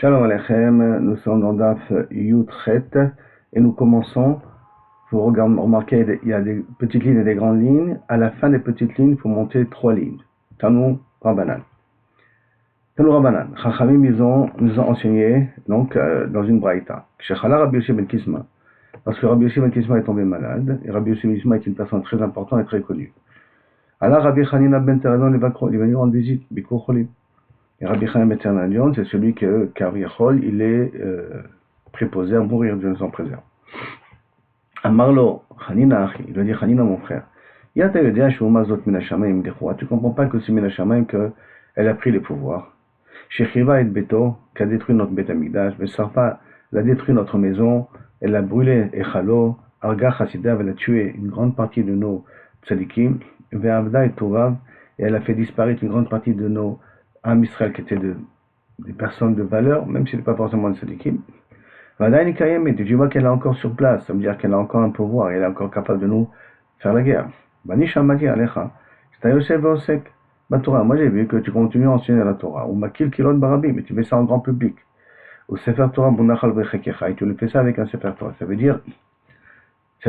Shalom Aleichem, nous sommes dans Daf Yud-Chet et nous commençons. Vous remarquez, il y a des petites lignes et des grandes lignes. À la fin des petites lignes, il faut monter 3 lignes. Tanou Rabbanan. Tanou Rabbanan. Chachamim nous ont enseigné donc, dans une braïta. Shechala Rabbi Yossi ben Kisma. Lorsque Rabbi Yossi ben Kisma est tombé malade, et Rabbi Yossi ben Kisma est une personne très importante et très connue. Alors Rabbi Hanina ben Teradon il est venu rendre visite, Bikur Cholim. Et Rabbi Chaim ben Teradon, c'est celui que Kaviachol, il est préposé à mourir, Dieu nous en préserve. Amarlo, Hanina Achi, il veut dire Hanina mon frère. Yata Yodia Shumazot Minashamaim Dechua, tu comprends pas que c'est Minashamaim qu'elle a pris les pouvoirs. Shechiva et Beto, qui a détruit notre Beth Amigdash, mais Sarpa, elle a détruit notre maison, elle a brûlé Echalo, Arga Chassidav, elle a tué une grande partie de nos tzadikim, Ve'avda et Tovav, et elle a fait disparaître une grande partie de nos Am Israël qui étaient des personnes de valeur, même si ce n'est pas forcément des tzadikim. Et tu vois qu'elle est encore sur place, ça veut dire qu'elle a encore un pouvoir, elle est encore capable de nous faire la guerre. Moi j'ai vu que tu continues à enseigner la Torah, ou Makil Kilot Barabim, mais tu fais ça en grand public. Ou Sefer Torah Bunachal Bechekecha, et tu le fais ça avec un Sefer Torah. Ça veut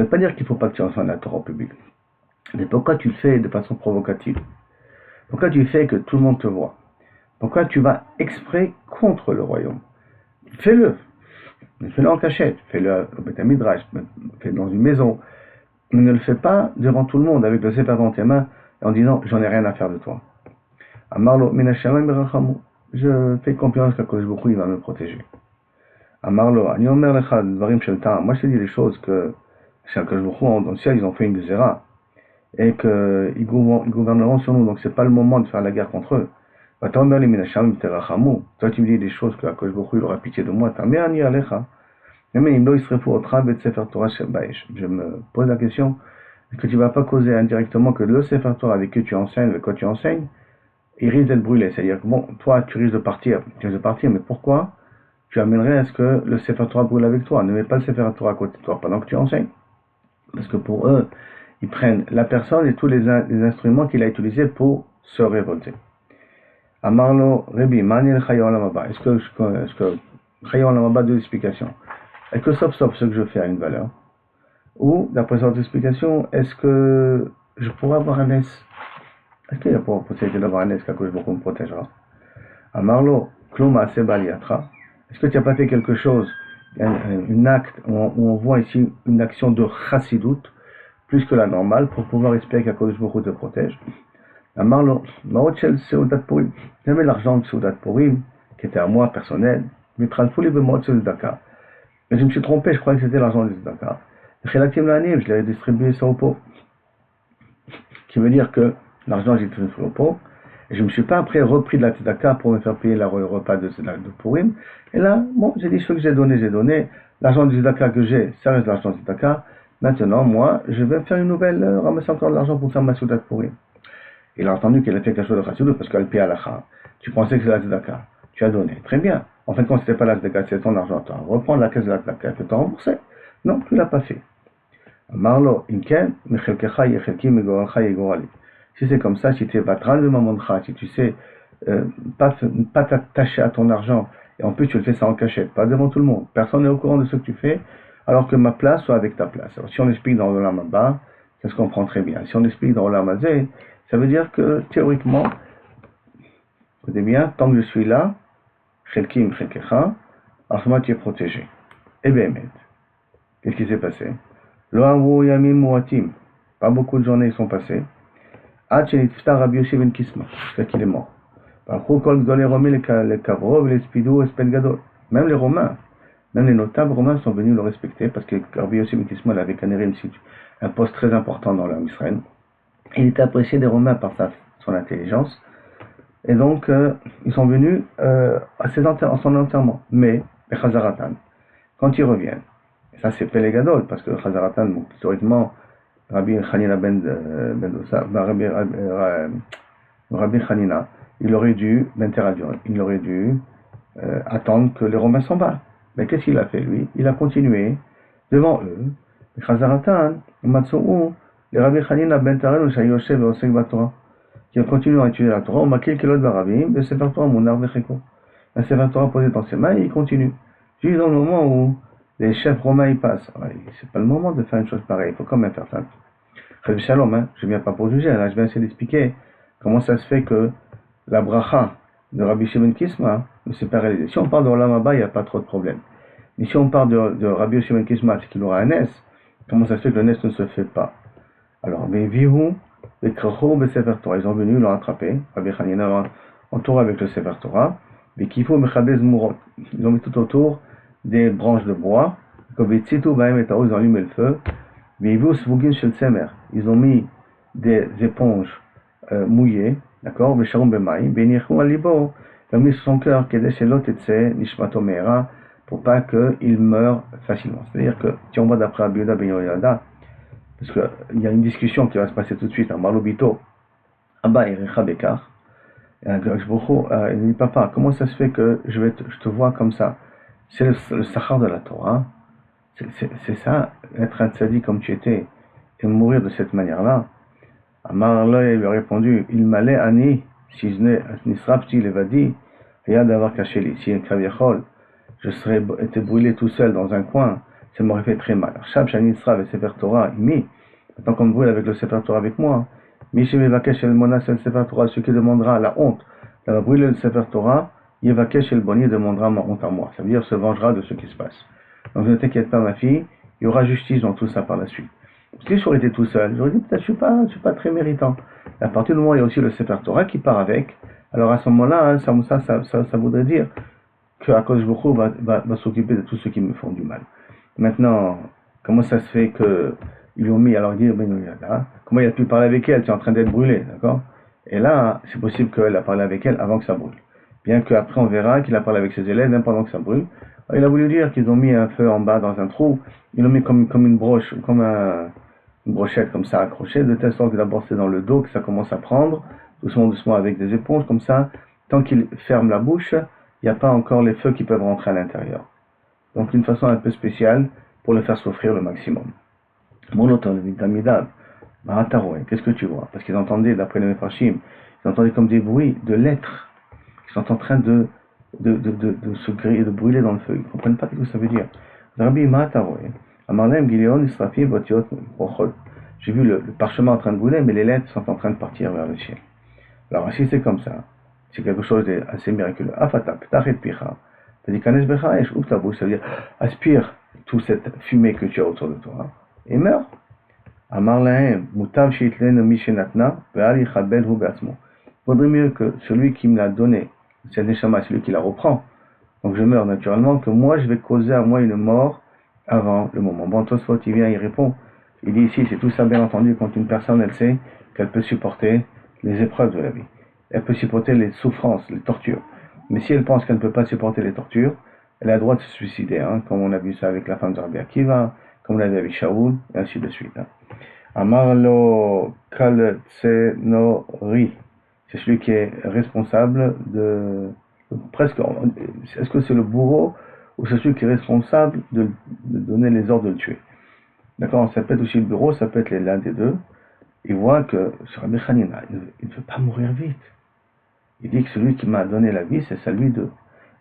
pas dire qu'il ne faut pas que tu enseignes la Torah au public. Mais pourquoi tu le fais de façon provocative? Pourquoi tu fais que tout le monde te voit? Pourquoi tu vas exprès contre le royaume? Fais-le. Fais-le en cachette, fais-le au Beth Midrash, fais-le dans une maison. Mais ne le fais pas devant tout le monde avec le Sefer dans tes mains en disant j'en ai rien à faire de toi. Amarlo minashamayim berachamou. Je fais confiance qu'Akadosh Baruch Hu il va me protéger. Amarlo ani omer lecha dvarim shel ta'am. Moi je te dis les choses que chez Akadosh Baruch Hu dans le ciel ils ont fait une gzera et qu'ils gouverneront sur nous. Donc c'est pas le moment de faire la guerre contre eux. Toi tu me dis des choses que Akadosh Baruch Hu il aura pitié de moi. Je me pose la question, est-ce que tu ne vas pas causer indirectement que le Sefer Torah avec qui tu enseignes, avec quoi tu enseignes, il risque d'être brûlé? C'est-à-dire que bon, toi tu risques de partir, mais pourquoi tu amènerais à ce que le Sefer Torah brûle avec toi? Ne mets pas le Sefer Torah à côté de toi pendant que tu enseignes. Parce que pour eux, ils prennent la personne et tous les instruments qu'il a utilisés pour se révolter. Amarlo Rebi, Manil Chayaw Lamaba. Est-ce que Chayaw Lamaba, deux explications. Est-ce que sauf ce que je fais a une valeur? Ou, d'après cette explication, est-ce que je pourrais avoir un S? Est-ce qu'il y a possibilité d'avoir un S qu'Akadosh Baruch Hu me protégera? Amarlo Kloma Sebaliatra. Est-ce que tu n'as pas fait quelque chose, un acte, où on voit ici une action de chassidut, plus que la normale, pour pouvoir espérer qu'Akadosh Baruch Hu te protège? Amarlo, Maotchel Seudat Purim. J'avais l'argent de Seudat Purim, qui était à moi personnel, mais Tralfouli Bemotsel Dakar. Mais je me suis trompé, je croyais que c'était l'argent de Dakar. Je l'ai distribué ça aux pauvres. Qui veut dire que l'argent j'ai distribué aux pauvres, et je ne me suis pas après repris de la Tzedaka pour me faire payer le repas de Purim. Et là, bon, j'ai dit ce que j'ai donné. L'argent de Tzedaka que j'ai, ça reste l'argent de Tzedaka. Maintenant, moi, je vais faire une nouvelle, ramasser encore de l'argent pour faire ma Seudat Purim. Il a entendu qu'elle a fait quelque chose de chassidut parce qu'elle paye à l'achat. Tu pensais que c'est la tzedaka. Tu as donné. Très bien. En fait, quand c'était pas la tzedaka, c'est ton argent. Tu vas reprendre la caisse de la tzedaka et tu t'en rembourser. Non, tu l'as pas fait. Marlo, inken, mechelkecha yechelki megoralcha yegorali. Si c'est comme ça, si tu es batran de mamoncha, si tu sais pas t'attacher à ton argent, et en plus tu le fais ça en cachette, pas devant tout le monde. Personne n'est au courant de ce que tu fais, alors que ma place soit avec ta place. Alors, si on explique dans l'Olam Haba, ça se comprend très bien. Si on explique dans l'Olam Hazé, ça veut dire que, théoriquement, écoutez bien, tant que je suis là, Chelkim, Chelkecha, alors moi tu es protégé. Et bien, qu'est-ce qui s'est passé? Lo amru yamim muatim. Pas beaucoup de journées sont passées. Ad shenitfta Rabbi Yossi ben Kisma, jusqu'à qu'il est mort. Même les Romains, même les notables romains sont venus le respecter parce que Rabbi Yossi ben Kisma avait canéré un poste très important dans l'armée Israël. Il était apprécié des Romains par son intelligence. Et donc, ils sont venus à son enterrement. Mais, les Chazaratan, quand ils reviennent, et ça c'est Pele Gadol, parce que Chazaratan, bon, historiquement, Rabbi Hanina Rabbi Hanina, il aurait dû attendre que les Romains s'en battent. Mais qu'est-ce qu'il a fait, lui? Il a continué devant eux. Les Chazaratan, Matsoou, les Rabbi Hanina ben Tarel, Shayoshe Veosek Batora, qui ont continué à étudier la Torah, on m'a kilot barabim, de Sefer Torah Munar Vecheko. un Sefer Torah posé dans ses mains et il continue. Juste dans le moment où les chefs romains y passent. C'est pas le moment de faire une chose pareille, il faut quand même faire ça. Chef Shalom, hein, je viens pas pour juger, là je vais essayer d'expliquer comment ça se fait que la bracha de Rabbi Shimon Kisma ne s'est pas réalisée. Si on parle de Olam Haba, il n'y a pas trop de problème. Mais si on parle de Rabbi Shimon Kisma, c'est qu'il aura un Nes, comment ça se fait que le Nes ne se fait pas? Alors, mais Vihu, les Krachou, les Sefer Torah, ils sont venus, l'ont attrapé, Rabbi Hanina l'a entouré avec le Sefer Torah, mais Kifo, Mechabez Mourot, ils ont mis tout autour des branches de bois, comme Tzitou, Bahem et Tao, ils ont allumé le feu, mais ils ont mis des éponges mouillées, d'accord, Besharum Bemaï, Benichou Alibo, ils ont mis sur son cœur, Kedesh Elot Etse, Nishmato Meera, pour pas qu'il meure facilement. C'est-à-dire que, si on va d'après Abiuda Ben Yoyada, parce qu'il y a une discussion qui va se passer tout de suite, en Marlobito, Abba et Recha Bekar, et il dit, papa, comment ça se fait que je te vois comme ça? C'est le Sachar de la Torah. C'est ça, être un tzadi comme tu étais, et mourir de cette manière-là. Amar Loï lui a répondu, il m'allait Ani, si je n'ai nisrapti levadi, rien d'avoir caché les si un kaviachol, je serais été brûlé tout seul dans un coin, ça m'aurait fait très mal. Shab Shanisra et Sefer Torah, imi, maintenant qu'on me brûle avec le Sefer Torah avec moi, Mishim Evakesh el Monas el Sefer Torah, celui qui demandera la honte d'avoir brûlé le Sefer Torah, Yevakesh el Boni demandera ma honte à moi. Ça veut dire se vengera de ce qui se passe. Donc ne t'inquiète pas ma fille, il y aura justice dans tout ça par la suite. Si j'aurais été tout seul, j'aurais dit peut-être je suis pas très méritant. Et à partir du moment où il y a aussi le Sefer Torah qui part avec, alors à ce moment-là, ça voudrait dire que Akadosh Baruch Hu va s'occuper de tous ceux qui me font du mal. Maintenant, comment ça se fait que ils lui ont mis, alors dire, comment il a pu parler avec elle, tu es en train d'être brûlé, d'accord? Et là, c'est possible qu'elle a parlé avec elle avant que ça brûle. Bien qu'après on verra qu'il a parlé avec ses élèves, même pendant que ça brûle. Alors, il a voulu dire qu'ils ont mis un feu en bas dans un trou, ils l'ont mis comme une broche, comme une brochette comme ça accrochée, de telle sorte que d'abord c'est dans le dos que ça commence à prendre, doucement avec des éponges, comme ça, tant qu'il ferme la bouche, il n'y a pas encore les feux qui peuvent rentrer à l'intérieur. Donc une façon un peu spéciale pour le faire souffrir le maximum. Mon auteur, Midamidab, Mahataroé, qu'est-ce que tu vois? Parce qu'ils entendaient, d'après les Mefarshim, ils entendaient comme des bruits de lettres qui sont en train de se griller, de brûler dans le feu. Ils ne comprennent pas ce que ça veut dire. Rabbi Mahataroé, Amarlem Gileon, Israfim, Botiot, Rochol. J'ai vu le parchemin en train de brûler, mais les lettres sont en train de partir vers le ciel. Alors si c'est comme ça, c'est quelque chose d'assez miraculeux. Afata, Ptachet Picha. T'as dit Kanes Bechaesh, ouvre ta bouche, ça veut dire aspire toute cette fumée que tu as autour de toi et meurs. Amar lahem, mutav sheitlen mishenatna, ve'al yichabel hu be'atzmo. Vaudrait mieux que celui qui me l'a donné, c'est Neshama, celui qui la reprend, donc je meurs naturellement, que moi je vais causer à moi une mort avant le moment. Bon, Tosfot, il vient, il répond, il dit ici, c'est tout ça bien entendu quand une personne, elle sait qu'elle peut supporter les épreuves de la vie. Elle peut supporter les souffrances, les tortures. Mais si elle pense qu'elle ne peut pas supporter les tortures, elle a le droit de se suicider, hein, comme on a vu ça avec la femme de Rabbi Akiva, comme on l'a vu avec Shaoul, et ainsi de suite. Hein. Amarlo Kaltsenori, c'est celui qui est responsable de presque. Est-ce que c'est le bourreau ou c'est celui qui est responsable de donner les ordres de le tuer? D'accord, ça peut être aussi le bourreau, ça peut être l'un des deux. Il voit que sur Rabbi Hanina, il ne veut pas mourir vite. Il dit que celui qui m'a donné la vie, c'est celui d'eux.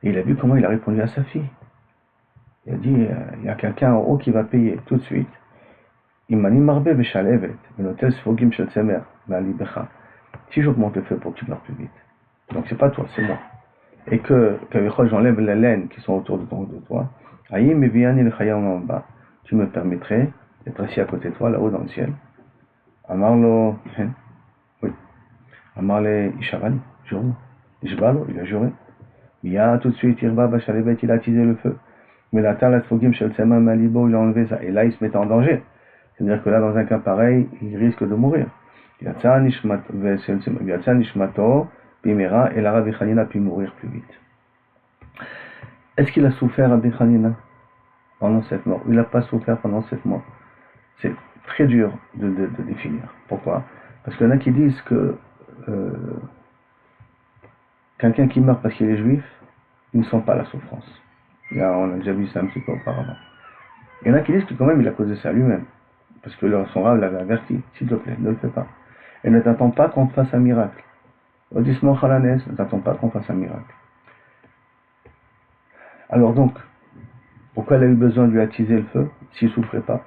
Et il a vu comment il a répondu à sa fille. Il a dit, il y a quelqu'un en haut qui va payer tout de suite. Imani marbe beshalevet, menotel sfogim shel tsemer, ma'ali becha. Si j'augmente le feu pour que tu meurs plus vite. Donc c'est pas toi, c'est moi. Et que j'enlève les laines qui sont autour de toi. Aïe, mais viani le chayam en bas. Tu me permettrais d'être assis à côté de toi, là-haut dans le ciel. Amarlo, oui. Amarle Ishavani, jure. Ishbalo, il a juré. Il y a tout de suite, Irba Bachalevet, il a attisé le feu. Mais la Talas Fogim Shel Tsema Malibo, il a enlevé ça. Et là, il se met en danger. C'est-à-dire que là, dans un cas pareil, il risque de mourir. Yatsa Nishmato, Pimera, et la Rabbi Hanina pu mourir plus vite. Est-ce qu'il a souffert, Rabbi Hanina, pendant 7 mois? Il n'a pas souffert pendant 7 mois. C'est très dur de définir. Pourquoi? Parce qu'il y en a qui disent que quelqu'un qui meurt parce qu'il est juif, il ne sent pas la souffrance. Là, on a déjà vu ça un petit peu auparavant. Il y en a qui disent que quand même il a causé ça lui-même. Parce que son rave l'avait averti. S'il te plaît, ne le fais pas. Et ne t'attends pas qu'on te fasse un miracle. Odismo Khalanes, ne t'attends pas qu'on fasse un miracle. Alors donc, pourquoi elle a eu besoin de lui attiser le feu s'il ne souffrait pas?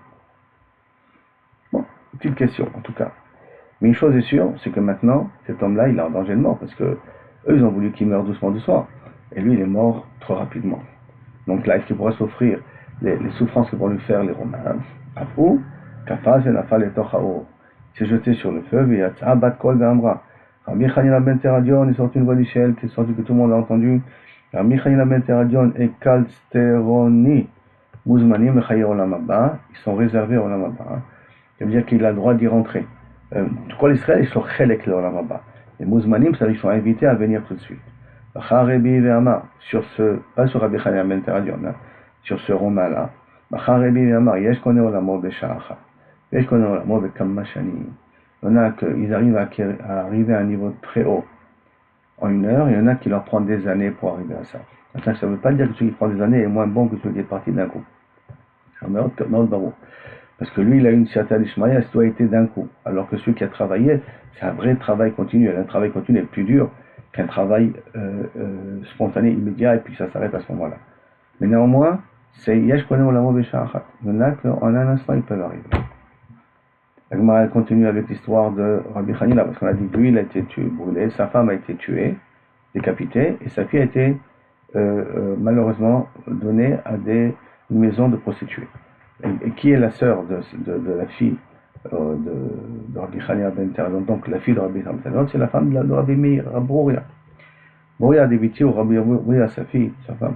Bon, petite question en tout cas. Mais une chose est sûre, c'est que maintenant, cet homme-là, il est en danger de mort, parce que eux, ils ont voulu qu'il meure doucement, doucement. Et lui, il est mort trop rapidement. Donc là, est-ce qu'il pourra s'offrir les souffrances que vont lui faire les Romains? Afou, Kafaz et Nafal et Tochao. Il s'est jeté sur le feu, et Yatsa, Bat Kol Gamra. Rabbi Chanina ben Teradion, il sorti une voix du ciel, qui est sortie que tout le monde a entendu. Rabbi Chanina ben Teradion et Kalsteroni, Mouzmanim et Chayer Olam Haba, ils sont réservés au Olam Haba. Ça veut dire qu'il a le droit d'y rentrer. Tout l'Israël, ils sont chelek le Olam Haba. Les Mouzmanim, ça veut dire qu'ils sont invités à venir tout de suite. Sur ce, pas sur Rabbi Chanina ben Teradion, sur ce romain-là, il y en a qu'ils arrivent à arriver à un niveau très haut en une heure, il y en a qui leur prend des années pour arriver à ça. Maintenant, ça ne veut pas dire que celui qui prend des années est moins bon que celui qui est parti d'un coup. Parce que lui, il a une certaine Ishmaïa, ça doit être d'un coup. Alors que celui qui a travaillé, c'est un vrai travail continu. Un travail continu est plus dur qu'un travail spontané, immédiat, et puis ça s'arrête à ce moment-là. Mais néanmoins, c'est Yesh Koné Olamo Besha'achat. Il y en a qu'en un instant, ils peuvent arriver. La Gemara continue avec l'histoire de Rabbi Chanina, parce qu'on a dit que lui, il a été tué, brûlé, sa femme a été tuée, décapitée, et sa fille a été malheureusement donnée à des maisons de prostituées. Et qui est la sœur de la fille de Rabbi Chanina ben Teradion? Donc la fille de Rabbi Chanina ben Teradion, c'est la femme de Rabbi Meir, Brouria. Brouria a débuté, ou Rabbi Brouria, sa fille, sa femme.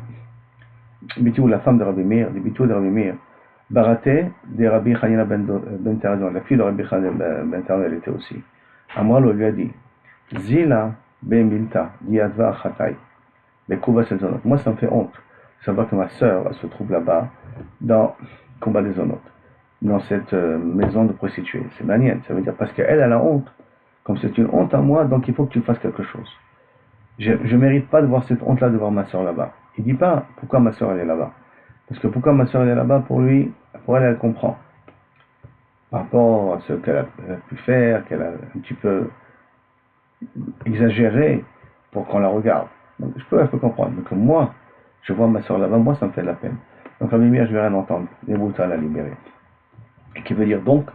Bitou, la femme de Rabbi Meir, des Bitou de Rabbi Meir, Baraté de Rabbi Chanina ben Teradion, la fille de Rabbi Chanina ben Teradion, elle était aussi. Amralo lui a dit, Zila ben Milta, Diadva Chatai, les Kouba Sezonot. Moi, ça me fait honte. Savoir que ma sœur se trouve là-bas, dans Kouba des Zonot, dans cette maison de prostituées. C'est manienne, ça veut dire parce qu'elle a la honte. Comme c'est une honte à moi, donc il faut que tu fasses quelque chose. Je ne mérite pas de voir cette honte-là, de voir ma sœur là-bas. Il ne dit pas pourquoi ma sœur elle est là-bas. Parce que pourquoi ma sœur elle est là-bas, pour lui, pour elle, elle comprend. Par rapport à ce qu'elle a pu faire, qu'elle a un petit peu exagéré pour qu'on la regarde. Donc je peux un peu comprendre. Donc moi, je vois ma sœur là-bas, moi ça me fait de la peine. Donc Rabbi Meir, je vais rien entendre. Les Bouta la libérer. Et qui veut dire donc,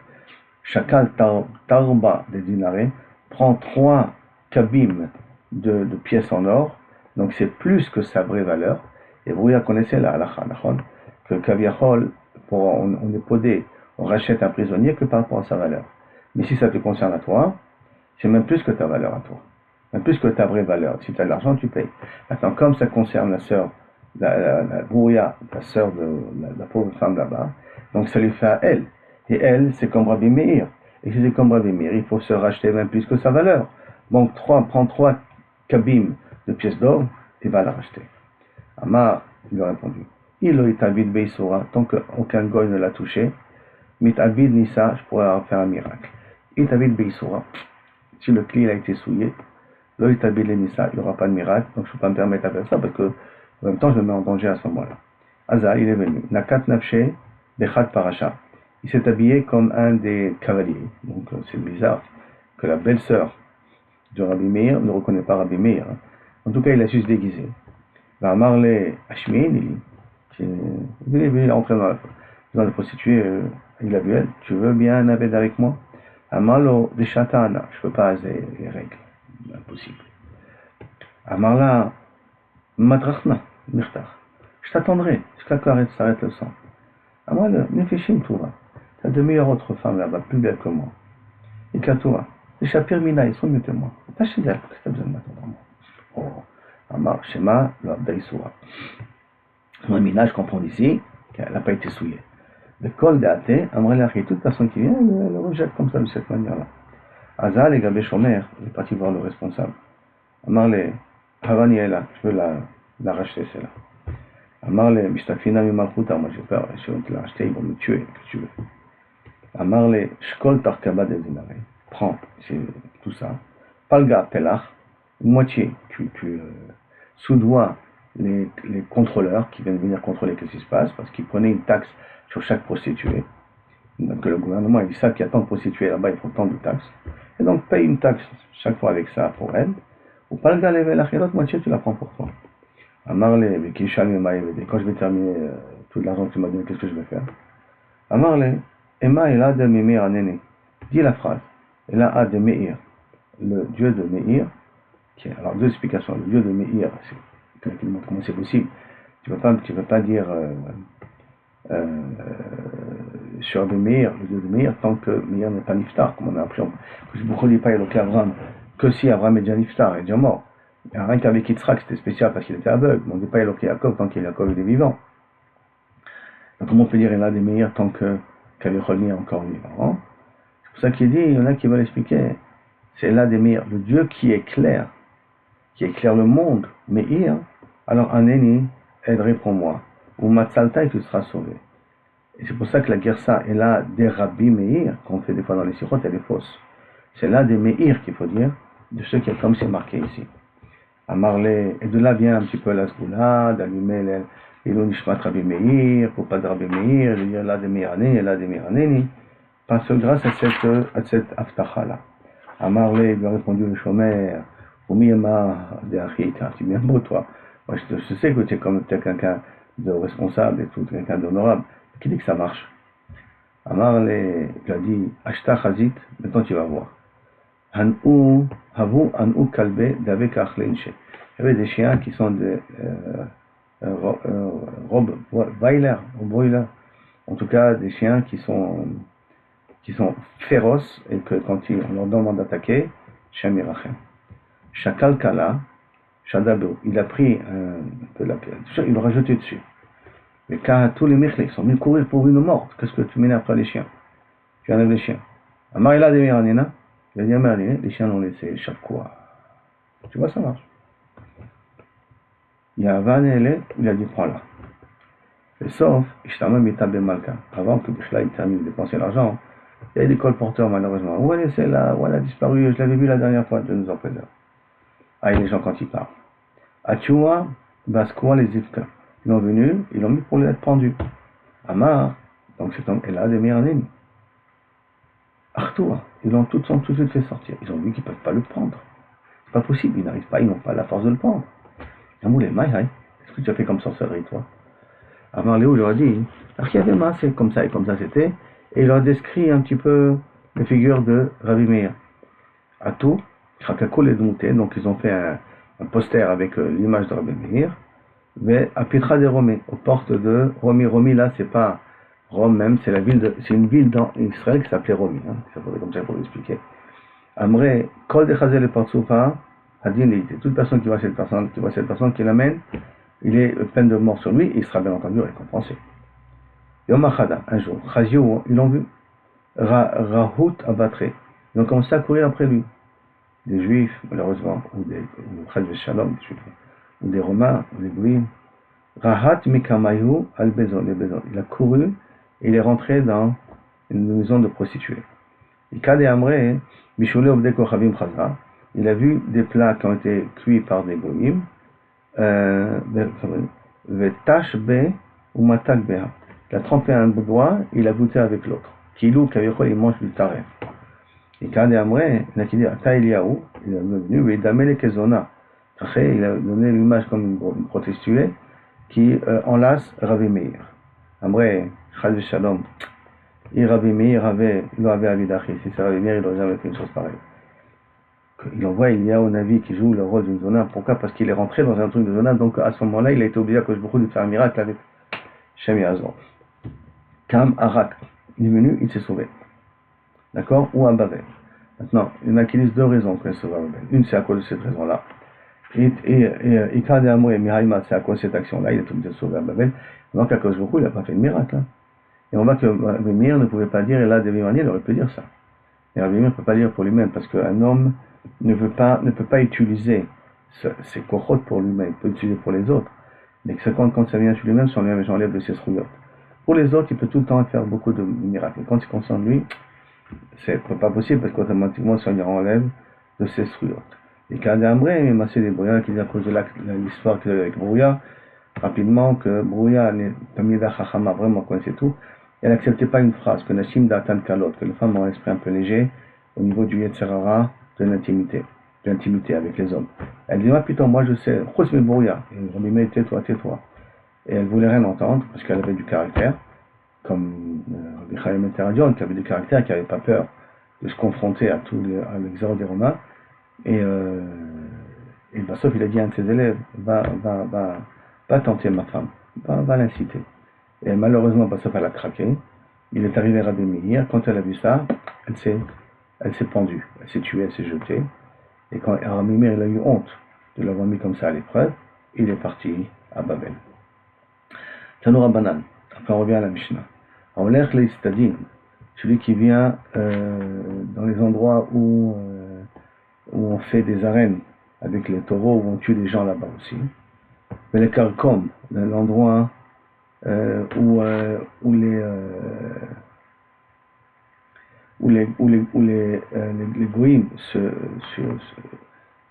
chacun tarba des dinarés prend 3 kabim de pièces en or. Donc c'est plus que sa vraie valeur. Et vous connaissez la halakha, que Kaviachol, on est podé, on rachète un prisonnier que par rapport à sa valeur. Mais si ça te concerne à toi, c'est même plus que ta valeur à toi. Même plus que ta vraie valeur. Si tu as de l'argent, tu payes. Maintenant, comme ça concerne la sœur, la Brouya, la sœur de la pauvre femme là-bas, donc ça lui fait à elle. Et elle, c'est comme Rabbi Meir. Et si c'est comme Rabbi Meir, il faut se racheter même plus que sa valeur. Donc prends 3 kabim de pièces d'or et va la racheter. Amar, il lui a répondu, tant qu'aucun goy ne l'a touché, Mit-Abid Nissa, je pourrais faire un miracle. It-Abid Beisoura, si le clé a été souillé, It-Abid Nissa, il n'y aura pas de miracle, donc je ne peux pas me permettre de faire ça parce que en même temps je me mets en danger à ce moment-là. Hazar, il est venu. Nakat Nafshe, Bechat Paracha. Il s'est habillé comme un des cavaliers. Donc c'est bizarre que la belle-sœur de Rabbi Meir ne reconnaît pas Rabbi Meir. En tout cas, il a su se déguiser. Va marler Ashmin, il est entré dans la prostituée, il a vu elle, tu veux bien un abed avec moi? Amarlo de Shatana, je ne peux pas les règles, impossible. Amarla Madrachna, Mirtach, je t'attendrai jusqu'à ce que s'arrête le sang. Amarla Nefeshim Touva, t'as de meilleures autres femmes là-bas, plus belles que moi. Et Katoua, les Shapir Mina, ils sont mieux que moi. Pas chez elle, parce que t'as besoin de m'attendre. Oh. Amar Shema L'Abdaïsoura. Moi, Mina, je comprends d'ici qu'elle n'a pas été souillée. Le col d'Athé, Amrelachi, toute personne qui vient, elle le rejette comme ça, de cette manière-là. Azal et Gabé Shomer, il est parti voir le responsable. Amarle, Havani est là, je veux la racheter, celle-là. Amarle, Mishtafina Mimalchuta, moi j'ai peur, si on te l'a acheté, ils vont me tuer, que tu veux. Amarle, Shkol Tarkaba des Dinare, prends, c'est tout ça. Palga Pelach, moitié, tu soudoies les contrôleurs qui viennent venir contrôler ce qui se passe, parce qu'ils prenaient une taxe sur chaque prostituée. Donc le gouvernement, il sait qu'il y a tant de prostituées là-bas, il faut tant de taxes. Et donc paye une taxe chaque fois avec ça pour elle. Ou pas le gars lever la l'autre moitié, tu la prends pour toi. Amarle, mais qui chalme quand je vais terminer tout l'argent que tu m'as donné, qu'est-ce que je vais faire? Amarle, Emma et là de Mimir Anéné. Dis la phrase. Et là, A de Meir, le dieu de Meir, qui est, alors deux explications. Le dieu de Meir, c'est comment c'est possible. Tu peux pas dire sur de Meir, le dieu de Meir, tant que Meir n'est pas Niftar, comme on a appris. Je ne dis pas Eloké Avram, que si Avram est déjà Niftar, il est déjà mort. Rien qu'avec Yitzhak, c'était spécial parce qu'il était aveugle. Mais on ne dit pas Eloké Yaakov tant qu'Yaakov est vivant. Donc comment on peut dire il a des meilleurs tant qu'Avichol est encore vivant, hein? C'est pour ça qu'il dit, il y en a qui veulent expliquer, c'est là des meilleurs, le Dieu qui éclaire le monde, Meir, alors Aneni, aide, réponds-moi, ou Matzalta et tu seras sauvé. Et c'est pour ça que la Gersa est là des Rabbi Meir, qu'on fait des fois dans les sirotes, elle est fausse. C'est là des Meir qu'il faut dire, de ceux qui, comme c'est marqué ici. À Marley, et de là vient un petit peu la Sgoula, d'allumer l'Ilou Nishmat Rabbi Meir, pour pas de Rabbi Meir, de dire là des Meirané, et là des Meiraneni, parce que grâce à cette aftacha là. À Marley, il lui a répondu le Shomer, au Miyama de Achita, tu es bien beau toi. Moi je sais que tu es comme quelqu'un de responsable et tout, quelqu'un d'honorable. Qui dit que ça marche? À Marley, il a dit, Ashta Chazit, maintenant tu vas voir. Hanou, Havu, Hanou Kalbe, d'avec Achlenche. Il y avait des chiens qui sont des Rob Weiler, en tout cas des chiens qui sont féroces et que quand on leur demande d'attaquer, Shem Irachem. Shakal Kala, Shadabo, il a pris un peu la pierre, il l'a jeté dessus. Mais quand tous les mechleks sont venus courir pour une mort, qu'est-ce que tu mènes après les chiens? Tu enlèves les chiens. Amarila de Miranina, il a dit à Miranina, les chiens l'ont laissé chaque quoi. Tu vois, ça marche. Il y a Van Ele, il a dit prends-la. Et sauf, Ishtama Mitabe Malka, avant que Bishla il termine de dépenser l'argent, il y a des colporteurs malheureusement. Où elle est celle-là? Où elle a disparu? Je l'avais vu la dernière fois, Dieu nous en préserve. Ah, et les gens quand ils parlent. Achua, Baskoua, les Zifka. Ils sont venus, ils l'ont mis pour l'être pendu. Amar, donc cet homme est là, des Miranim. Artoua, ils l'ont tout de suite fait sortir. Ils ont vu qu'ils ne peuvent pas le prendre. C'est pas possible, ils n'arrivent pas, ils n'ont pas la force de le prendre. Amoulé, Maïhaï, qu'est-ce que tu as fait comme sorcellerie, toi? Amar Léo leur a dit, Archiavema, c'est comme ça et comme ça c'était, et il leur a décrit un petit peu les figures de Rabbi Meir. Atou, Chakako les Dmouté, donc ils ont fait un poster avec l'image de Rabbi Meir, mais à Petra de Romé, aux portes de Romi. Romi, là, c'est pas Rome même, c'est une ville dans Israël qui s'appelait Romi, hein, ça faudrait comme ça pour l'expliquer. Amré, Kol de Chazel et Patsoufa, Adin Leïté, toute personne qui voit cette personne qui l'amène, il est peine de mort sur lui, et il sera bien entendu récompensé. Yom Achada, un jour, Chazio, ils l'ont vu, Rahout abattré, ils ont commencé à courir après lui. Des juifs, malheureusement, ou des Shalom, ou des Romains, ou des Goïms. Rahat Mikamayu al-Bezon, les Bezon. Il a couru et il est rentré dans une maison de prostituées. Ikade Amre, Bishole Obdeko Chavim Chazra, il a vu des plats qui ont été cuits par des Goïms, Vetash Be ou Matak Beha. Il a trempé un doigt, il a goûté avec l'autre. Kilou, Kavechol, il mange du taref. Et quand il a dit Ata Eliaou, il est venu, et Damele Kezona. Il a donné l'image comme une prostituée qui enlace Rabbi Meir. Après, Chal Shalom, et Rabbi Meir il avait Avidachi. Si c'est Rabbi Meir, il n'aurait jamais fait une chose pareille. Il envoie Eliaou Navi qui joue le rôle d'une zona. Pourquoi? Parce qu'il est rentré dans un truc de zona, donc à ce moment-là, il a été obligé à cause beaucoup de faire un miracle avec Shem Yazor. Kam Arak, il est venu, il s'est sauvé. D'accord? Ou à Babel. Maintenant, il y en a qui disent deux raisons pour se sauver à Babel. Une, c'est à cause de cette raison-là. Et Ikade Amre et Mihaïma, c'est à cause de cette action-là, il est obligé de se sauver à Babel. Donc, à cause de beaucoup, il n'a pas fait de miracle. Hein. Et on voit que Rabbi Meir ne pouvait pas dire, et là, David Manier, il aurait pu dire ça. Et Rabbi Meir ne peut pas dire pour lui-même, parce qu'un homme ne peut pas utiliser ses kochot pour lui-même, il peut l'utiliser pour les autres. Mais quand ça vient sur lui-même, j'enlève de ses srouillottes. Pour les autres, il peut tout le temps faire beaucoup de miracles. Et quand il concerne lui, c'est pas possible parce qu'automatiquement ça lui enlève de ses srouillottes. Et quand Amré, il m'a des brouillards qui dit à cause de l'histoire qu'il a avec Brouilla, rapidement que Brouilla n'est pas mis d'Achachama, vraiment connaissait tout. Elle n'acceptait pas une phrase que Nashim Datan Kalot, que les femmes ont un esprit un peu léger au niveau du Yetzerara de l'intimité. d'intimité avec les hommes. Elle dit, putain, moi je sais, Khosme Bouria. Et Rabbi Meir, tais-toi, tais-toi. Et elle voulait rien entendre parce qu'elle avait du caractère, comme Rabbi Chaim Teradion, qui avait du caractère, qui n'avait pas peur de se confronter à l'exode des Romains. Et sauf il a dit à un de ses élèves, va tenter ma femme, va l'inciter. Et malheureusement, sauf elle a craqué. Il est arrivé à Rabbi Meir. Quand elle a vu ça, elle s'est pendue, elle s'est tuée, elle s'est jetée. Et quand Rabbi Meir, il a eu honte de l'avoir mis comme ça à l'épreuve, il est parti à Babel. Tanoura Banan. Après on revient à la Mishnah. Aolech leistadin, celui qui vient dans les endroits où on fait des arènes avec les taureaux, où on tue des gens là-bas aussi. Mais les karkom, l'endroit où les goïms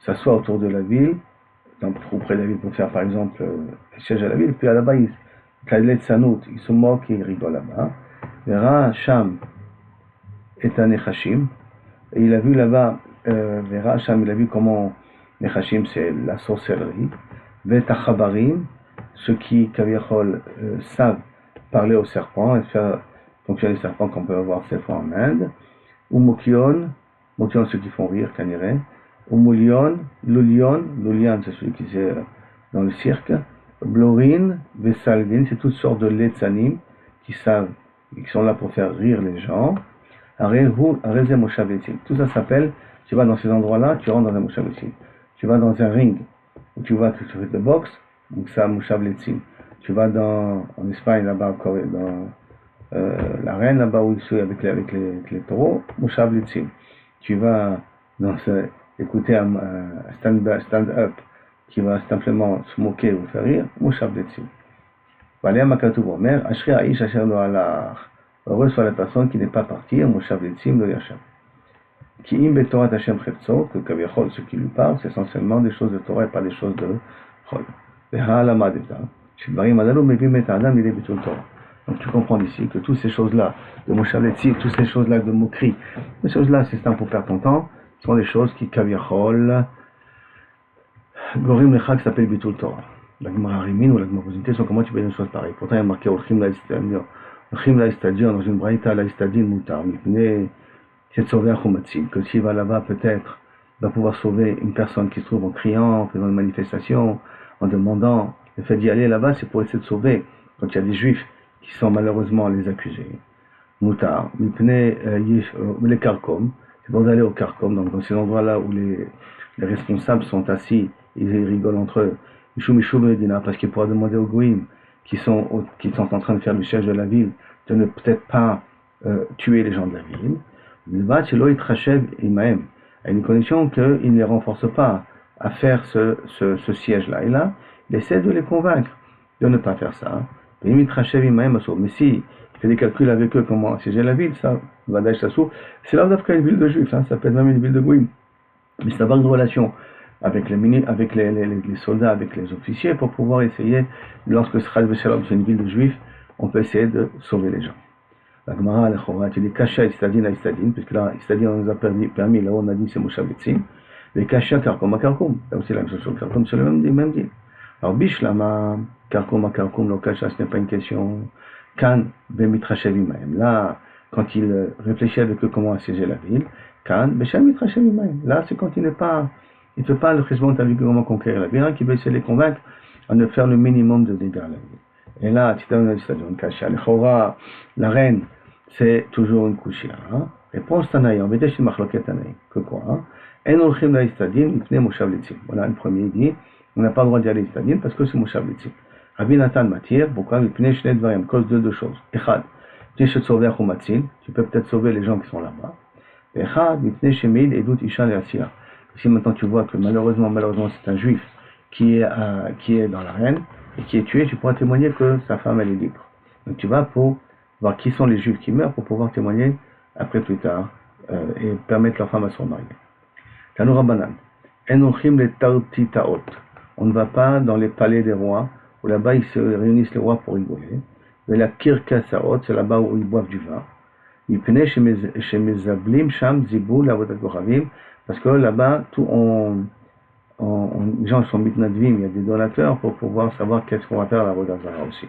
s'assoient autour de la ville, auprès de la ville pour faire par exemple le siège à la ville, puis là-bas ils se moquent et ils rigolent là-bas. Vera Sham est un Nechashim, et il a vu là-bas, Vera Sham, il a vu comment Nechashim c'est la sorcellerie, Vetachabarim, ceux qui, Kaviachol, savent parler aux serpents et faire fonctionner les serpents qu'on peut avoir cette fois en Inde, ou Mokion, ceux qui font rire, Kanire, ou Moulion, Lulion c'est celui qui est dans le cirque, Blorin, Vesalvin, c'est toutes sortes de letzanim qui sont là pour faire rire les gens. Areze Moshavetim. Tout ça s'appelle, tu vas dans ces endroits-là, tu rentres dans un Moshavetim. Tu vas dans un ring, où tu fais de boxe, donc ça Moshavletim. Tu vas en Espagne, là-bas, dans l'arène, là-bas où ils sont avec les taureaux, Moshavletim. Tu vas écouter un stand-up qui va simplement se moquer ou faire rire, Moshavletim. Valea Makatub Omer, Ashri Aish Asher Lo Alach. Heureux soit la personne qui n'est pas partie, Moshavletim Lo Yasham. Qui im betorat Hashem Chepso, que Kaviachol, ce qui lui parle, c'est essentiellement des choses de Torah et pas des choses de Chol. Donc tu comprends ici que toutes ces choses-là, de Moshavletim, toutes ces choses-là de moquerie, ces choses-là, c'est simple pour perdre ton temps, sont des choses qui Kaviachol, Gorim Lecha qui s'appelle Bitul Torah. La Gemara Rimin ou la Gemara Posité sont comment tu peux dire une chose pareille. Pourtant il y a marqué Olchim Laistadion, dans une braïta Laistadin Moutar, que s'il va là-bas peut-être va pouvoir sauver une personne qui se trouve en criant, en faisant une manifestation, en demandant. Le fait d'y aller là-bas, c'est pour essayer de sauver quand il y a des juifs qui sont malheureusement les accusés. Moutar, les karkom, c'est pour aller au karkom, donc dans ces endroits-là où les responsables sont assis, ils rigolent entre eux. Parce qu'il pourra demander aux goïms qui sont en train de faire le siège de la ville de ne peut-être pas tuer les gens de la ville. À une condition qu'il ne les renforce pas à faire ce siège-là. Et là, il essaie de les convaincre de ne pas faire ça. Mais si il fait des calculs avec eux comment siéger la ville, ça, c'est là où une ville de juifs, ça peut être même une ville de Gouim. Mais c'est d'avoir une relation avec les soldats, avec les officiers, pour pouvoir essayer, lorsque c'est une ville de juifs, on peut essayer de sauver les gens. La Gemara, tu dis Kasha Istadin, puisque là, Istadin, on nous a permis, là où on a dit c'est Moshavletim, mais Kasha Karkom, là aussi la même chose, Karkom, c'est le même dit. Alors, Bishlama, Karkom, le Kasha, ce n'est pas une question. Kan, Bemitrashevimaim. Là, quand il réfléchit avec eux comment assiéger la ville, Kan, Beshamitrashevimaim. Là, c'est quand il ne peut pas le cheshbon avec comment conquérir la ville, qui veut essayer de les convaincre à ne faire le minimum de dégâts à la ville. Et là, tu donnes une Kasha. La reine, c'est toujours une kushia. Réponse Tanaï, en vérité, c'est Machloket Tanaï. Que quoi? En olchim la istadin, ipne Moshavletim. Voilà, le premier dit, on n'a pas le droit d'y aller istadin parce que c'est Moshavletim. Rabbi Nathan Matir, pourquoi? Ipne Shnet Dvarim, cause de deux choses. Echad, tu peux peut-être sauver les gens qui sont là-bas. Echad, ipne Shemid, Edut Isha le Asira. Si maintenant tu vois que malheureusement, c'est un juif qui est dans l'arène et qui est tué, tu pourras témoigner que sa femme elle est libre. Donc tu vas pour voir qui sont les juifs qui meurent pour pouvoir témoigner après plus tard et permettre leur femme à se remarier. Tanoura Banan. Enochim le Tautitaot. On ne va pas dans les palais des rois où là-bas ils se réunissent les rois pour rigoler. Mais la Kirkasaot, c'est là-bas où ils boivent du vin. Parce Parce que là-bas, les gens sont mitnadvim, il y a des donateurs pour pouvoir savoir qu'est-ce qu'on va faire à la Vodazara aussi.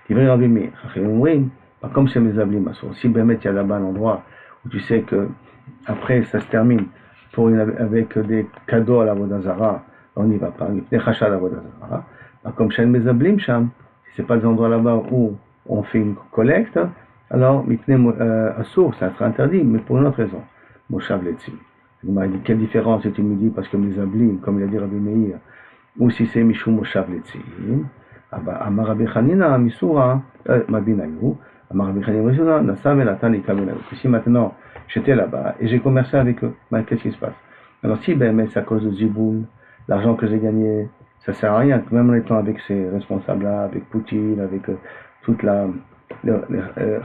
Divrei Rabbi Meir, pas comme chez mes ablim, si Bémet il y a là-bas un endroit où tu sais que après ça se termine avec des cadeaux à la Vodazara, on n'y va pas, des rachats à la Vodazara, pas comme chez mes ablim, si c'est pas des endroits là-bas où on fait une collecte, alors Assour, ça sera interdit, mais pour une autre raison. Moshav Letzi. Il m'a dit quelle différence et tu me dis parce que mes ablim, comme il a dit Rabbi Meir, ou si c'est Mishum Moshav Letzi. Amar Rabbi Chanina, Misura, Mabinayu, Amar Rabbi Chanina, Misura, Nassam et Tani Kaminayu. Si maintenant j'étais là-bas et j'ai commercé avec eux, qu'est-ce qui se passe? Alors si mais c'est à cause de Ziboul, l'argent que j'ai gagné, ça sert à rien, même en étant avec ces responsables-là, avec Poutine, avec toute les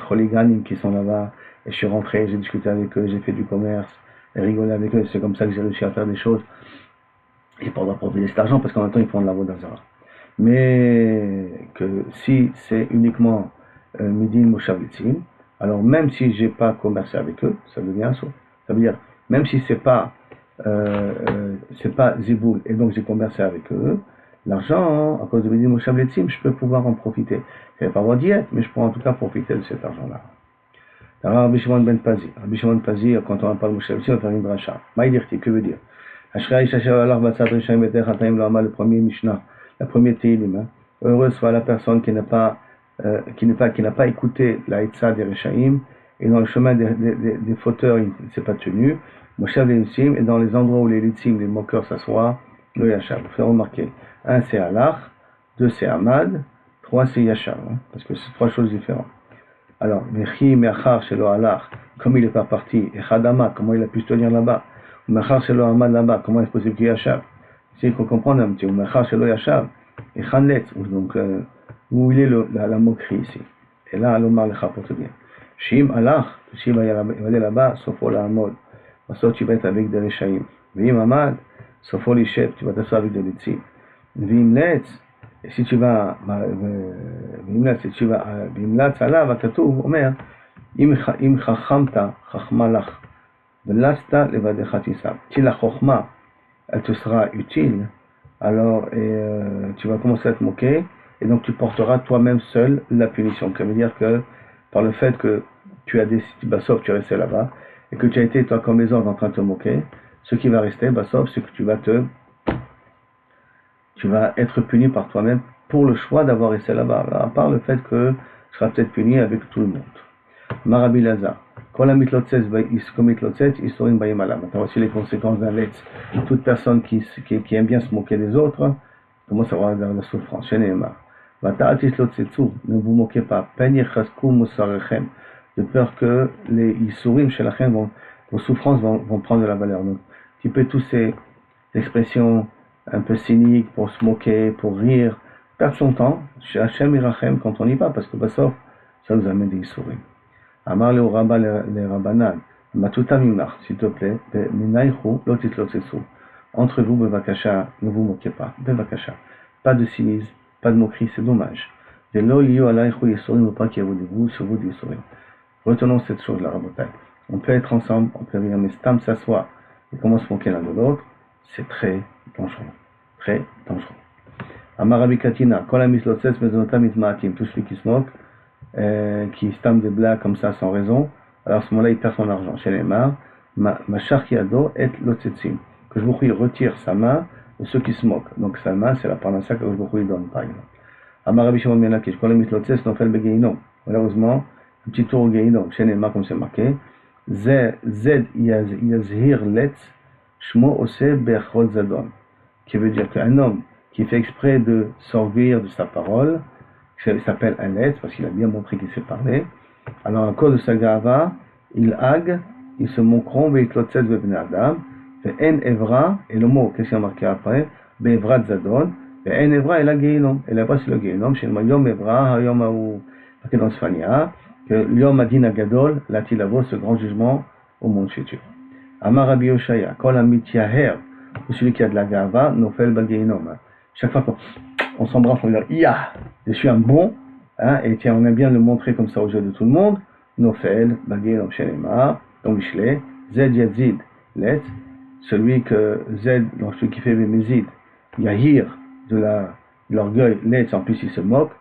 hooligans qui sont là-bas, et je suis rentré, j'ai discuté avec eux, j'ai fait du commerce, et rigolé avec eux, c'est comme ça que j'ai réussi à faire des choses, et pour avoir profité de cet argent, parce qu'en même temps ils font de la Vodazara. Mais que si c'est uniquement Midin Moshavitzim, alors même si j'ai pas commercé avec eux, ça devient un saut. Ça veut dire, même si c'est pas Ziboul, et donc j'ai commercé avec eux, l'argent, à cause de Midin Moshavitzim, je peux pouvoir en profiter. Je ne vais pas avoir diète, mais je pourrais en tout cas profiter de cet argent-là. Alors, Rabbi Shimon ben Pazi. Rabbi Shimon ben Pazi, quand on parle de Moshavitzim, on va faire une dracha. Maïdirti, que veut dire? Le premier Mishnah, la première Teilim. Heureux soit la personne qui n'a pas écouté la Hitza des Rechaim, et dans le chemin des fauteurs, il ne s'est pas tenu. Moshav Litzim, et dans les endroits où les Litzim, les moqueurs s'assoient, le Yachar. Vous faites remarquer. 1 c'est Alach, 2 c'est Ahmad, 3 c'est Yachar, parce que c'est 3 choses différentes. Alors, Mechi Meachar Shelo Alach, comme il n'est pas parti, et Chadama, comment il a pu se tenir là-bas, Meachar Shelo Ahmad là-bas, comment est-ce possible qu'il y Yachar? C'est qu'il faut comprendre un petit peu, Meachar Shelo Yachar, et Chanletz, donc où il est la moquerie ici. Et là, l'Omar Lecha pour te dire. Shim Alach, Shim va aller là-bas, Sofo la Amod, Sauf tu vas être avec des Rechaim. Vim Amad, Sofo l'Ishep, tu vas t'asseoir avec des Litzim. Vim Letz, et si tu vas, Vimlatz Allah, Vakatouv, Omer, Im Chachamta, Chachmalach, Velasta Levadecha Tisab. Si la Chochma, elle te sera utile, alors tu vas commencer à te moquer, et donc tu porteras toi-même seul la punition. Ça veut dire que par le fait que tu as décidé, Bassov, tu es resté là-bas, et que tu as été toi comme les autres en train de te moquer, ce qui va rester, Bassov, c'est que tu vas être puni par toi-même pour le choix d'avoir resté là-bas, à part le fait que tu seras peut-être puni avec tout le monde. Marabi Lazar. Maintenant, voici les conséquences d'un letz. Toute personne qui aime bien se moquer des autres commence à avoir de la souffrance. Ne vous moquez pas. De peur que les Yisurim chez la reine, vos souffrances vont prendre de la valeur. Donc, tu peux tous ces expressions un peu cyniques pour se moquer, pour rire, perdre son temps chez Hachem Irachem quand on y va, parce que Bassof, ça nous amène des Yisurim. Amar le Rabba le Rabbanan, Matuta Mimach, s'il te plaît, Minaïchou, Lotis Lotsetsu. Entre vous, Bevakasha, ne vous moquez pas, Bevakasha. Pas de cynisme, pas de moquerie, c'est dommage. De lo liyo alaïchou Yisurim, pas qu'il y ait vous sur vous des Yisurim. Retenons cette chose-là, Rabotai. On peut être ensemble, on peut rire, mais Stam s'asseoir et comment se moquer l'un de l'autre, c'est très dangereux. Très dangereux. Amar Rabbi Katina, Kol Amislotses Mezonotam Itmaatim, tout celui qui se moque, qui stame des blagues comme ça sans raison, alors à ce moment-là il perd son argent. Chez les Mar, Machar Kiado et Lotsetsim, que je vous retire sa main de ceux qui se moquent. Donc sa main, c'est la parnassa que je vous donne, par exemple. Amar Rabbi Shimon ben Lakish, Kol Amislotses Nofel Begeinom. Malheureusement, un petit tour au Geinom, chez les Mar, comme c'est marqué, Zed Yazhir Letz Shmo Ose Bechot Zadon, qui veut dire qu'un homme qui fait exprès de sortir de sa parole, il s'appelle un lettre parce qu'il a bien montré qu'il sait parler. Alors, à cause de sa gava, ils se moqueront, veiklotzet vebne adam, ve'en evra, et le mot, qu'est-ce qu'il y a marqué après? Be'evra tzadon, ve'en evra et la geinom. Et là-bas, c'est le geinom, chez le yom evra, hayom haou, marqué dans Sfania, que l'yom adin agadol, l'atilavo, ce grand jugement au monde futur. Amar Rabbi Yoshaya, kol amityaher, celui qui a de la gava, nofel bageinom. Chaque fois qu'on s'embrasse, on dit ya, je suis un bon, et tiens, on aime bien le montrer comme ça aux yeux de tout le monde. Nofel, bageinom shenema, donc Mishle, zed yazid, letz, celui que Z, donc celui qui fait Bémézid, Yahir, de l'orgueil, l'Etz, en plus il se moque,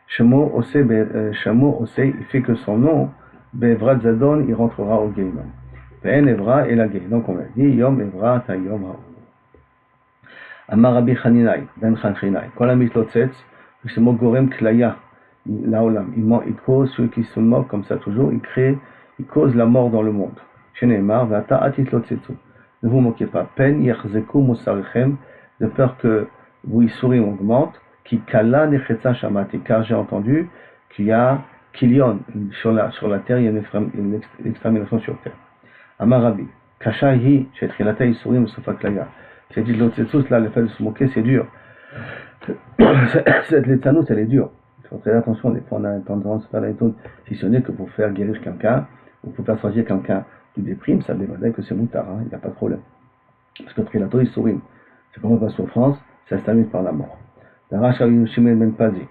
Shemo Osei, il fait que son nom, Bevrat Zadon, il rentrera au Gehinom. Ben Evra et la Geh. Donc on a dit, Yom Evra, Ta Yom Ha'u. Amar Rabbi Chaninai, Ben Chanchinai, Kol HaMitlotzetz, c'est Mogorem Klaya, Laolam, il cause ceux qui se moquent comme ça toujours, il cause la mort dans le monde. Sheneemar, Vata Atitlotzetzu. Ne vous moquez pas. Pen Yachzeku Musarichem, de peur que vous y souris augmente, qui Kala Nechetza Shamati, car j'ai entendu qu'il y a Kilion, sur la terre, il y a une extermination sur terre. Amar Rabbi, Kashahi, Shetrilata Yisurim Sofaklaya. Cette Itlotzetzus là, le fait de se moquer, c'est dur. Cette Letzanut, elle est dure. Il faut faire attention, des fois on a tendance à faire la méthode, si ce n'est que pour faire guérir quelqu'un, ou pour faire sortir quelqu'un du déprime, ça dévoile que c'est moutard, hein, il n'y a pas de problème. Parce que Trilato, il sourit. C'est comme on passe souffrance, ça se termine par la mort. Darash Rabbi Shimon ben Pazi,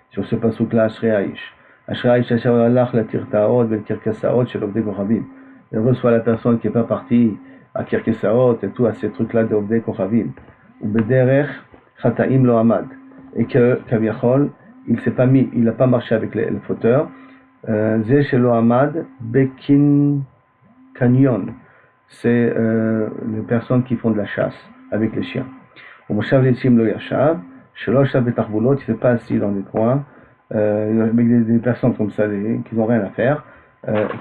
sur ce passouk-là, Ashrei Aish. Ashrei Aish, Asher Alach, la Tirtaot, Bel Kirkesaot, chez l'Obdé Kochavim. Il reçoit la personne qui n'est pas partie à Kirkesaot et tout, à ces trucs-là de Obdé Kochavim. Ou Bederech, Chataim Lo Hamad. Et que, Kaviachol, il s'est pas mis, il n'a pas marché avec le fauteur. Zé chez Lo Hamad, Bekin Canyon. C'est les personnes qui font de la chasse avec les chiens. Au Moshav Letzim Lo Yashav, Shelo Shav Betachbulot, il ne s'est pas assis dans des coins, avec des personnes comme ça, qui n'ont rien à faire,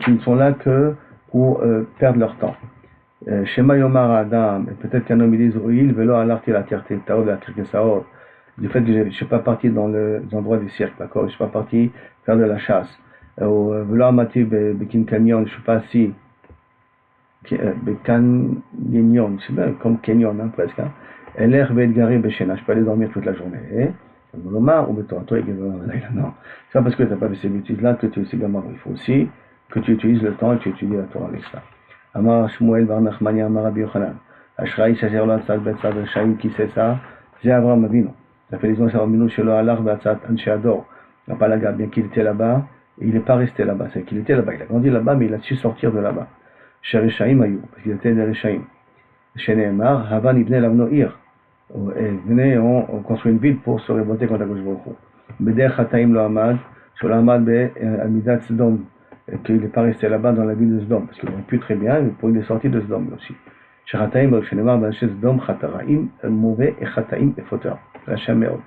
qui ne sont là que pour perdre leur temps. Shema Yomar Adam, et peut-être qu'un homme il dit il velo alarti la tierté taod la kirkesaot, du fait que je ne suis pas parti dans les endroits des cirques, d'accord, je ne suis pas parti faire de la chasse. Velo amati bekin canyon, je ne suis pas assis bekan canyon, c'est bien comme canyon hein, presque. Hein. Eler ve'edgari beshena, je peux aller dormir toute la journée. Molomar ou betorato et non, c'est pas parce que tu n'as pas fait ces bêtises-là que tu es gamar. Il faut aussi que tu utilises le temps et que tu étudies la Torah avec ça. Amar Shmuel bar Nachmani Amar Rabbi Yochanan. Ashraï Shajer Lo Atzat Bet Sad Shaim, qui c'est ça? C'est Avraham Avinu. Ça fait les gens Avraham Avinu Shelo Alar Be'atzat Anshe Ador. Il n'a pas la garde, bien qu'il était là-bas, et il n'est pas resté là-bas. C'est qu'il était là-bas, il a grandi là-bas, mais il a su sortir de là-bas. Chez Reshaim Ayou, parce qu'il était des Reshaim. Chez Nehemar, Havan Ibn Lavno Ir. Et venez, on construit une ville pour se révolter contre Akadosh Baruch Hu. Beder Chataim Lo Hamad, Shelo Hamad Be'amidat Sdom. Qu'il n'est pas resté là-bas dans la ville de Sdom, parce qu'il aurait pu très bien, mais il est sorti de Sdom aussi. Shechataim, Shenemar, Banché Sdom, Chataraim, mauvais et Chataim et fauteur. Racham Meod.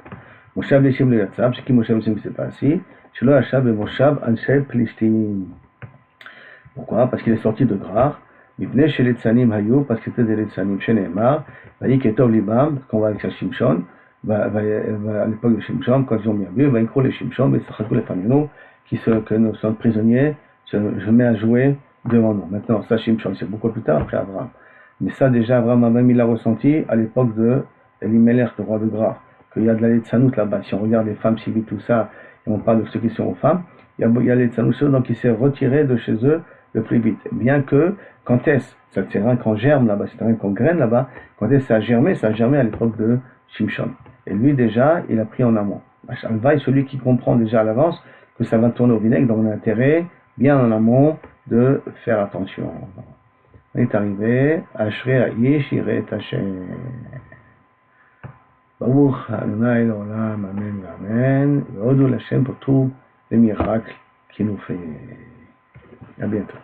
Moshav Leshim le Yatzab, c'est qui Moshav Leshim, c'est pas ainsi. Shelo Hashav et Moshav Anshe Plishtim. Pourquoi? Parce qu'il est sorti de Grar. Il venait chez les Tzanim Hayou, parce que c'était des Tzanim, Shenemar, Vaïk et Tov Libam, qu'on va avec sa Shimshon, à l'époque de Shimshon, quand ils ont bien vu, va écrouler les Shimshon, mais Sachakou les Famino, que nous sommes prisonniers, je mets à jouer devant nous. Maintenant, ça, Shimshon, c'est beaucoup plus tard après Abraham. Mais ça, déjà, Abraham a même il l'a ressenti à l'époque de Elimelech, le roi de Grar, qu'il y a de la Letzanout là-bas. Si on regarde les femmes civiles, tout ça, et on parle de ceux qui sont aux femmes, il y a les Letzanout, donc il s'est retiré de chez eux le plus vite. Bien que, quand est-ce, c'est rien qu'on germe là-bas, c'est rien qu'on graine là-bas, quand est-ce ça a germé à l'époque de Shimshon. Et lui, déjà, il a pris en amont. Alvaï, celui qui comprend déjà à l'avance que ça va tourner au vinaigre, donc on a intérêt, bien en amont, de faire attention. On est arrivé à Ashrei Aish Yiret Hashem. Baruch Adonai L'Olam, Amen, Amen. Et Hodou l'Hashem pour tous les miracles qu'il nous fait. À bientôt.